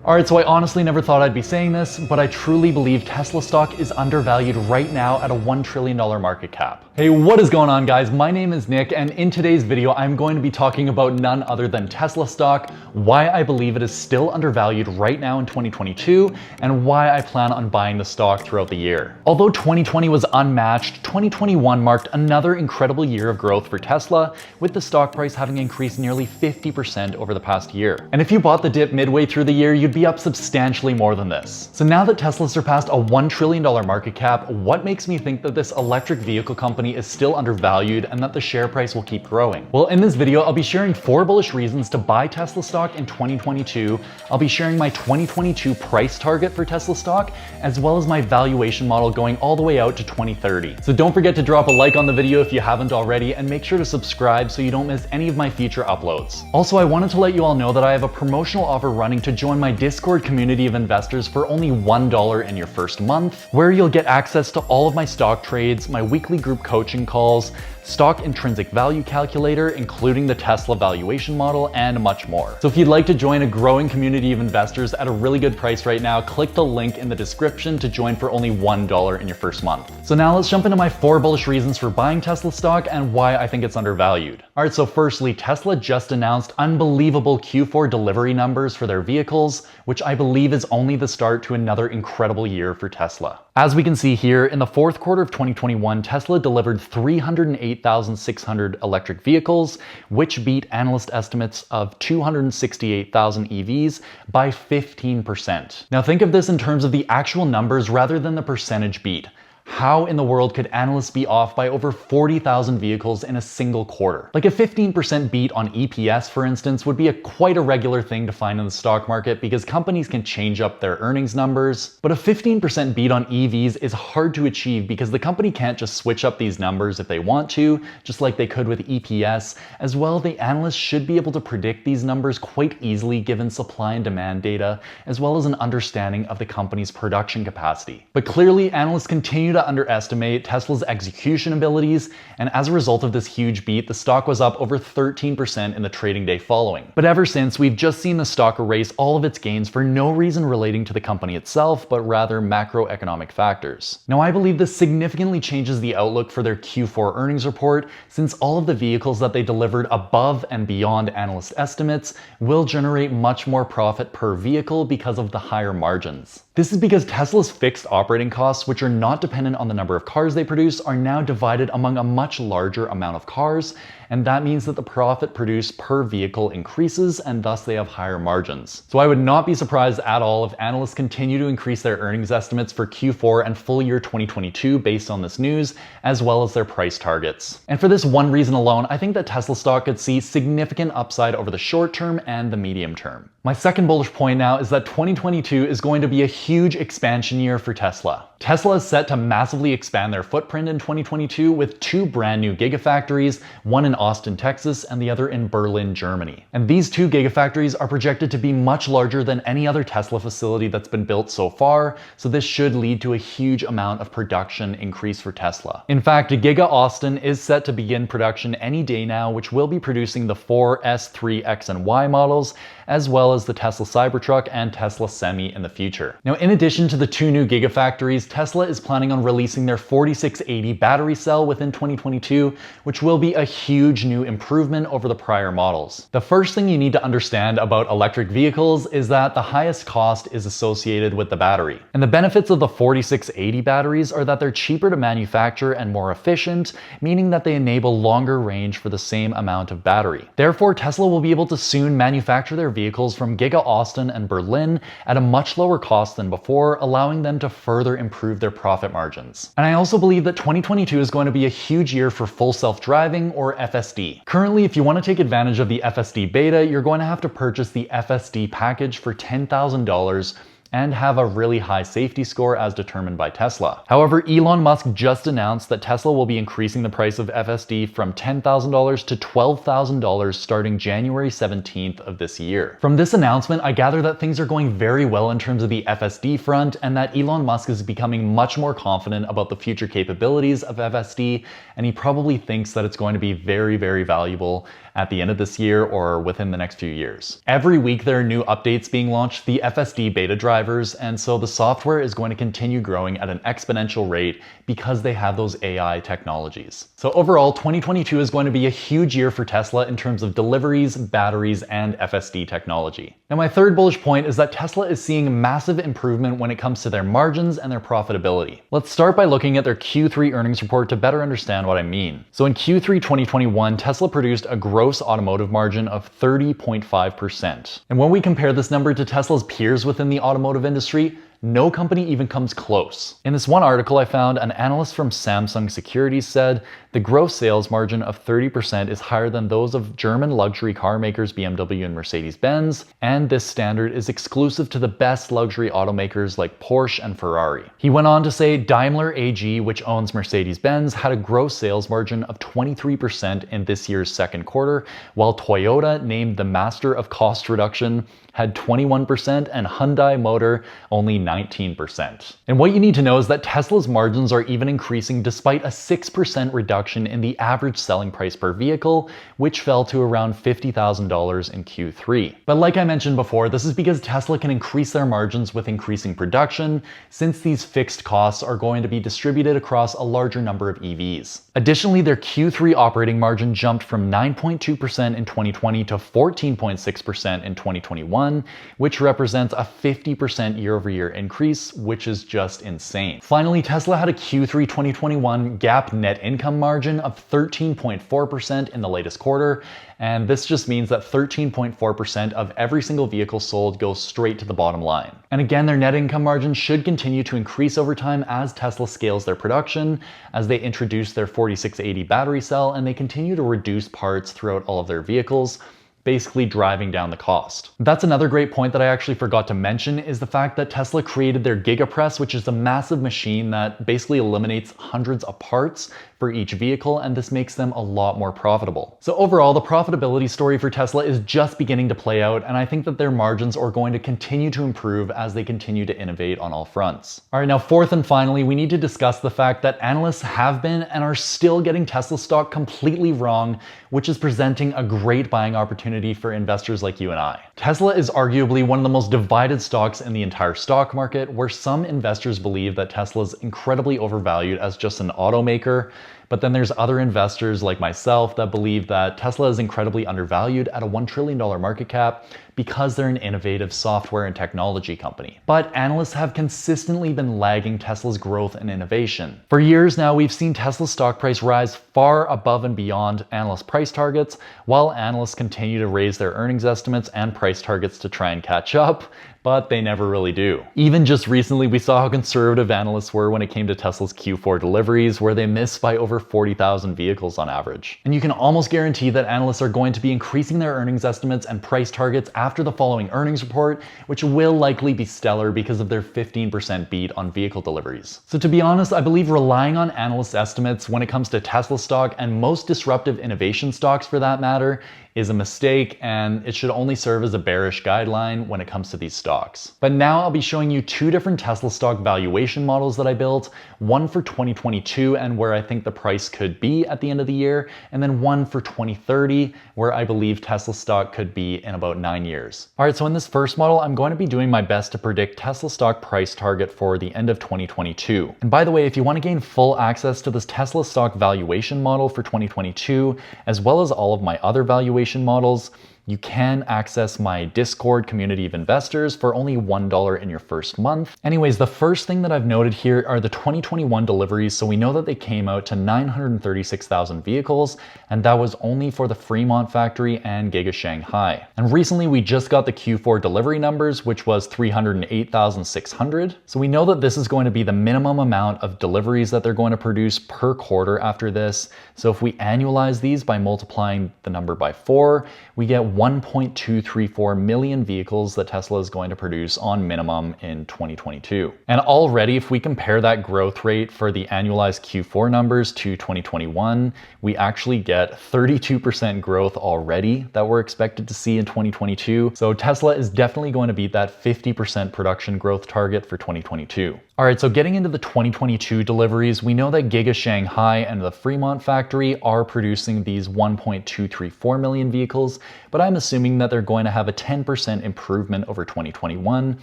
Alright, so I honestly never thought I'd be saying this, but I truly believe Tesla stock is undervalued right now at a $1 trillion market cap. Hey, what is going on, guys? My name is Nick, and in today's video, I'm going to be talking about none other than Tesla stock, why I believe it is still undervalued right now in 2022, and why I plan on buying the stock throughout the year. Although 2020 was unmatched, 2021 marked another incredible year of growth for Tesla, with the stock price having increased nearly 50% over the past year. And if you bought the dip midway through the year, you'd be up substantially more than this. So now that Tesla surpassed a $1 trillion market cap, what makes me think that this electric vehicle company is still undervalued and that the share price will keep growing? Well, in this video, I'll be sharing 4 bullish reasons to buy Tesla stock in 2022. I'll be sharing my 2022 price target for Tesla stock, as well as my valuation model going all the way out to 2030. So don't forget to drop a like on the video if you haven't already, and make sure to subscribe so you don't miss any of my future uploads. Also, I wanted to let you all know that I have a promotional offer running to join my Discord community of investors for only $1 in your first month, where you'll get access to all of my stock trades, my weekly group coaching calls, stock intrinsic value calculator, including the Tesla valuation model, and much more. So if you'd like to join a growing community of investors at a really good price right now, click the link in the description to join for only $1 in your first month. So now let's jump into my 4 bullish reasons for buying Tesla stock and why I think it's undervalued. Alright, so firstly, Tesla just announced unbelievable Q4 delivery numbers for their vehicles, which I believe is only the start to another incredible year for Tesla. As we can see here, in the fourth quarter of 2021, Tesla delivered 308,600 electric vehicles, which beat analyst estimates of 268,000 EVs by 15%. Now think of this in terms of the actual numbers rather than the percentage beat. How in the world could analysts be off by over 40,000 vehicles in a single quarter? Like a 15% beat on EPS, for instance, would be quite a regular thing to find in the stock market because companies can change up their earnings numbers. But a 15% beat on EVs is hard to achieve because the company can't just switch up these numbers if they want to, just like they could with EPS. As well, the analysts should be able to predict these numbers quite easily given supply and demand data, as well as an understanding of the company's production capacity. But clearly, analysts continue to underestimate Tesla's execution abilities, and as a result of this huge beat, the stock was up over 13% in the trading day following. But ever since, we've just seen the stock erase all of its gains for no reason relating to the company itself, but rather macroeconomic factors. Now, I believe this significantly changes the outlook for their Q4 earnings report, since all of the vehicles that they delivered above and beyond analyst estimates will generate much more profit per vehicle because of the higher margins. This is because Tesla's fixed operating costs, which are not dependent on the number of cars they produce, are now divided among a much larger amount of cars, and that means that the profit produced per vehicle increases, and thus they have higher margins. So I would not be surprised at all if analysts continue to increase their earnings estimates for Q4 and full year 2022 based on this news, as well as their price targets. And for this one reason alone, I think that Tesla stock could see significant upside over the short term and the medium term. My second bullish point now is that 2022 is going to be a huge expansion year for Tesla. Tesla is set to massively expand their footprint in 2022 with 2 brand new gigafactories, one in Austin, Texas, and the other in Berlin, Germany. And these 2 gigafactories are projected to be much larger than any other Tesla facility that's been built so far, so this should lead to a huge amount of production increase for Tesla. In fact, Giga Austin is set to begin production any day now, which will be producing the 4 S, 3, X, and Y models, as well as the Tesla Cybertruck and Tesla Semi in the future. Now, in addition to the 2 new gigafactories, Tesla is planning on releasing their 4680 battery cell within 2022, which will be a huge new improvement over the prior models. The first thing you need to understand about electric vehicles is that the highest cost is associated with the battery. And the benefits of the 4680 batteries are that they're cheaper to manufacture and more efficient, meaning that they enable longer range for the same amount of battery. Therefore, Tesla will be able to soon manufacture their vehicles from Giga Austin and Berlin at a much lower cost than before, allowing them to further improve their profit margins. And I also believe that 2022 is going to be a huge year for full self-driving, or FSD. Currently, if you want to take advantage of the FSD beta, you're going to have to purchase the FSD package for $10,000, and have a really high safety score as determined by Tesla. However, Elon Musk just announced that Tesla will be increasing the price of FSD from $10,000 to $12,000 starting January 17th of this year. From this announcement, I gather that things are going very well in terms of the FSD front, and that Elon Musk is becoming much more confident about the future capabilities of FSD, and he probably thinks that it's going to be very, very valuable at the end of this year or within the next few years. Every week there are new updates being launched, the FSD beta drivers, and so the software is going to continue growing at an exponential rate because they have those AI technologies. So overall, 2022 is going to be a huge year for Tesla in terms of deliveries, batteries, and FSD technology. Now, my third bullish point is that Tesla is seeing massive improvement when it comes to their margins and their profitability. Let's start by looking at their Q3 earnings report to better understand what I mean. So in Q3 2021, Tesla produced a gross automotive margin of 30.5%. And when we compare this number to Tesla's peers within the automotive industry, no company even comes close. In this one article I found, an analyst from Samsung Securities said the gross sales margin of 30% is higher than those of German luxury car makers BMW and Mercedes-Benz, and this standard is exclusive to the best luxury automakers like Porsche and Ferrari. He went on to say Daimler AG, which owns Mercedes-Benz, had a gross sales margin of 23% in this year's second quarter, while Toyota, named the master of cost reduction, had 21% and Hyundai Motor only 19%. And what you need to know is that Tesla's margins are even increasing despite a 6% reduction in the average selling price per vehicle, which fell to around $50,000 in Q3. But like I mentioned before, this is because Tesla can increase their margins with increasing production, since these fixed costs are going to be distributed across a larger number of EVs. Additionally, their Q3 operating margin jumped from 9.2% in 2020 to 14.6% in 2021, which represents a 50% year-over-year increase, which is just insane. Finally, Tesla had a Q3 2021 GAAP net income margin of 13.4% in the latest quarter, and this just means that 13.4% of every single vehicle sold goes straight to the bottom line. And again, their net income margin should continue to increase over time as Tesla scales their production, as they introduce their 4680 battery cell, and they continue to reduce parts throughout all of their vehicles, basically driving down the cost. That's another great point that I actually forgot to mention, is the fact that Tesla created their Gigapress, which is a massive machine that basically eliminates hundreds of parts for each vehicle, and this makes them a lot more profitable. So overall, the profitability story for Tesla is just beginning to play out, and I think that their margins are going to continue to improve as they continue to innovate on all fronts. All right, now fourth and finally, we need to discuss the fact that analysts have been and are still getting Tesla stock completely wrong, which is presenting a great buying opportunity for investors like you and I. Tesla is arguably one of the most divided stocks in the entire stock market, where some investors believe that Tesla is incredibly overvalued as just an automaker, but then there's other investors like myself that believe that Tesla is incredibly undervalued at a $1 trillion market cap because they're an innovative software and technology company. But analysts have consistently been lagging Tesla's growth and innovation. For years now, we've seen Tesla's stock price rise far above and beyond analyst price targets, while analysts continue to raise their earnings estimates and price targets to try and catch up, but they never really do. Even just recently, we saw how conservative analysts were when it came to Tesla's Q4 deliveries, where they missed by over 40,000 vehicles on average. And you can almost guarantee that analysts are going to be increasing their earnings estimates and price targets after the following earnings report, which will likely be stellar because of their 15% beat on vehicle deliveries. So to be honest, I believe relying on analyst estimates when it comes to Tesla stock, and most disruptive innovation stocks for that matter, is a mistake, and it should only serve as a bearish guideline when it comes to these stocks. But now I'll be showing you two different Tesla stock valuation models that I built, one for 2022 and where I think the price could be at the end of the year, and then one for 2030 where I believe Tesla stock could be in about 9 years. All right, so in this first model, I'm going to be doing my best to predict Tesla stock price target for the end of 2022. And by the way, if you want to gain full access to this Tesla stock valuation model for 2022, as well as all of my other valuation models, you can access my Discord community of investors for only $1 in your first month. Anyways, the first thing that I've noted here are the 2021 deliveries. So we know that they came out to 936,000 vehicles, and that was only for the Fremont factory and Giga Shanghai. And recently we just got the Q4 delivery numbers, which was 308,600. So we know that this is going to be the minimum amount of deliveries that they're going to produce per quarter after this. So if we annualize these by multiplying the number by 4, we get 1.234 million vehicles that Tesla is going to produce on minimum in 2022. And already, if we compare that growth rate for the annualized Q4 numbers to 2021, we actually get 32% growth already that we're expected to see in 2022. So Tesla is definitely going to beat that 50% production growth target for 2022. All right, so getting into the 2022 deliveries, we know that Giga Shanghai and the Fremont factory are producing these 1.234 million vehicles, but I'm assuming that they're going to have a 10% improvement over 2021,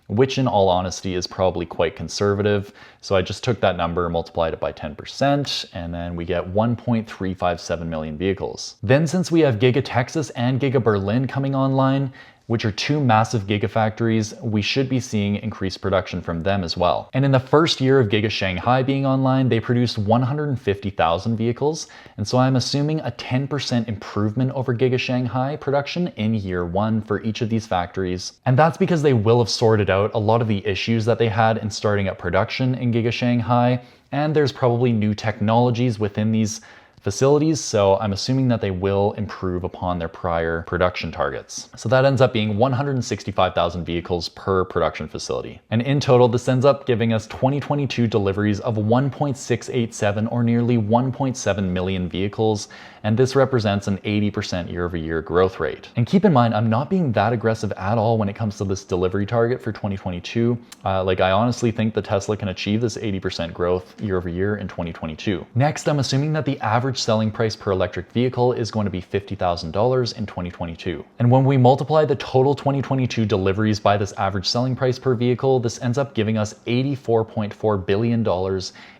which in all honesty is probably quite conservative. So I just took that number, multiplied it by 10%, and then we get 1.357 million vehicles. Then since we have Giga Texas and Giga Berlin coming online, which are two massive gigafactories, we should be seeing increased production from them as well. And in the first year of Giga Shanghai being online, they produced 150,000 vehicles. And so I'm assuming a 10% improvement over Giga Shanghai production in year one for each of these factories. And that's because they will have sorted out a lot of the issues that they had in starting up production in Giga Shanghai. And there's probably new technologies within these facilities, so I'm assuming that they will improve upon their prior production targets. So that ends up being 165,000 vehicles per production facility. And in total, this ends up giving us 2022 deliveries of 1.687 or nearly 1.7 million vehicles, and this represents an 80% year-over-year growth rate. And keep in mind, I'm not being that aggressive at all when it comes to this delivery target for 2022. I honestly think that Tesla can achieve this 80% growth year-over-year in 2022. Next, I'm assuming that the average selling price per electric vehicle is going to be $50,000 in 2022. And when we multiply the total 2022 deliveries by this average selling price per vehicle, this ends up giving us $84.4 billion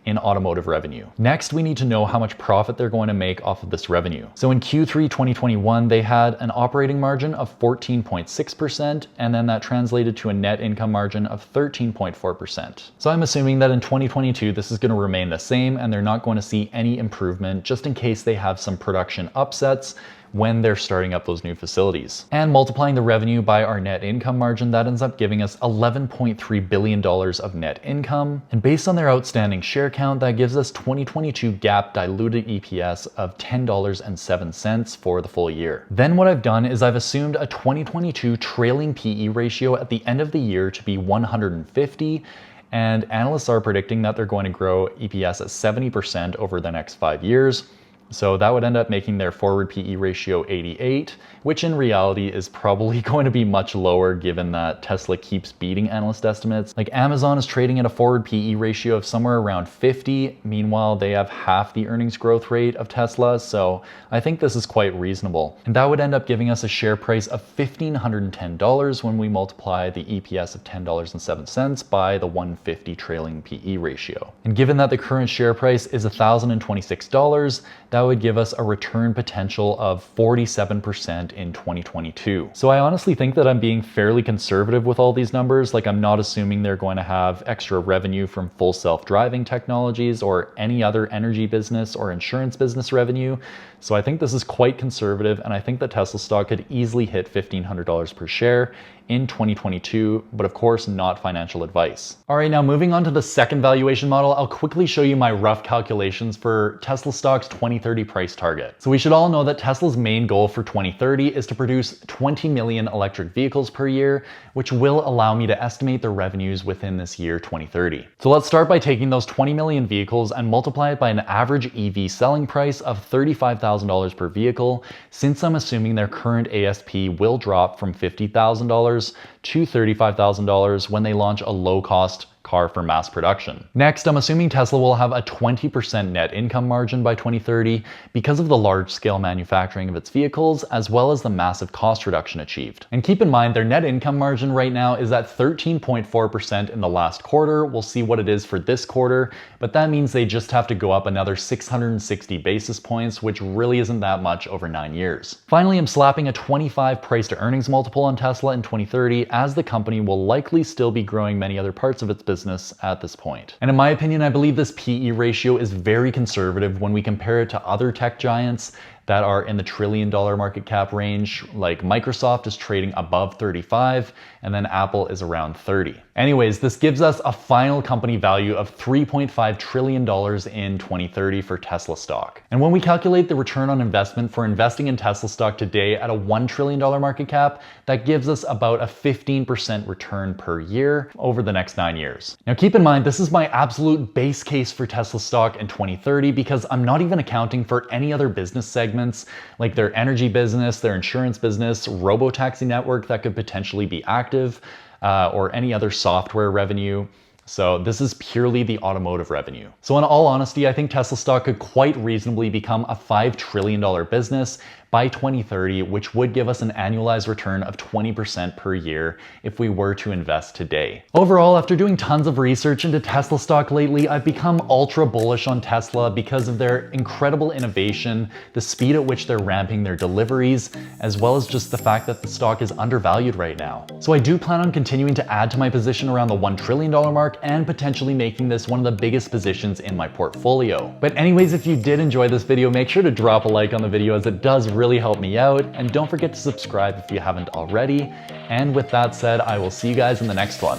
in automotive revenue. Next, we need to know how much profit they're going to make off of this revenue. So in Q3 2021, they had an operating margin of 14.6%, and then that translated to a net income margin of 13.4%. So I'm assuming that in 2022, this is going to remain the same, and they're not going to see any improvement, just in case they have some production upsets when they're starting up those new facilities. And multiplying the revenue by our net income margin, that ends up giving us $11.3 billion of net income. And based on their outstanding share count, that gives us 2022 GAAP diluted EPS of $10.07 for the full year. Then what I've done is I've assumed a 2022 trailing PE ratio at the end of the year to be 150, and analysts are predicting that they're going to grow EPS at 70% over the next 5 years. So that would end up making their forward PE ratio 88, which in reality is probably going to be much lower given that Tesla keeps beating analyst estimates. Like Amazon is trading at a forward PE ratio of somewhere around 50. Meanwhile, they have half the earnings growth rate of Tesla. So I think this is quite reasonable. And that would end up giving us a share price of $1,510 when we multiply the EPS of $10.07 by the 150 trailing PE ratio. And given that the current share price is $1,026, that would give us a return potential of 47% in 2022. So I honestly think that I'm being fairly conservative with all these numbers. Like I'm not assuming they're going to have extra revenue from full self-driving technologies or any other energy business or insurance business revenue. So I think this is quite conservative, and I think that Tesla stock could easily hit $1,500 per share in 2022, but of course not financial advice. All right, now moving on to the second valuation model, I'll quickly show you my rough calculations for Tesla stock's 2030 price target. So we should all know that Tesla's main goal for 2030 is to produce 20 million electric vehicles per year, which will allow me to estimate their revenues within this year 2030. So let's start by taking those 20 million vehicles and multiply it by an average EV selling price of $35,000 per vehicle, since I'm assuming their current ASP will drop from $50,000 to $35,000 when they launch a low-cost car for mass production. Next, I'm assuming Tesla will have a 20% net income margin by 2030 because of the large-scale manufacturing of its vehicles, as well as the massive cost reduction achieved. And keep in mind, their net income margin right now is at 13.4% in the last quarter. We'll see what it is for this quarter, but that means they just have to go up another 660 basis points, which really isn't that much over 9 years. Finally, I'm slapping a 25 price to earnings multiple on Tesla in 2030, as the company will likely still be growing many other parts of its business at this point. And in my opinion, I believe this PE ratio is very conservative when we compare it to other tech giants that are in the $1 trillion market cap range. Like Microsoft is trading above 35, and then Apple is around 30. Anyways, this gives us a final company value of $3.5 trillion in 2030 for Tesla stock. And when we calculate the return on investment for investing in Tesla stock today at a $1 trillion market cap, that gives us about a 15% return per year over the next 9 years. Now keep in mind, this is my absolute base case for Tesla stock in 2030 because I'm not even accounting for any other business segments like their energy business, their insurance business, robo-taxi network that could potentially be active, or any other software revenue. So this is purely the automotive revenue. So in all honesty, I think Tesla stock could quite reasonably become a $5 trillion business by 2030, which would give us an annualized return of 20% per year if we were to invest today. Overall, after doing tons of research into Tesla stock lately, I've become ultra bullish on Tesla because of their incredible innovation, the speed at which they're ramping their deliveries, as well as just the fact that the stock is undervalued right now. So I do plan on continuing to add to my position around the $1 trillion mark and potentially making this one of the biggest positions in my portfolio. But anyways, if you did enjoy this video, make sure to drop a like on the video as it does really help me out, and don't forget to subscribe if you haven't already. And with that said, I will see you guys in the next one.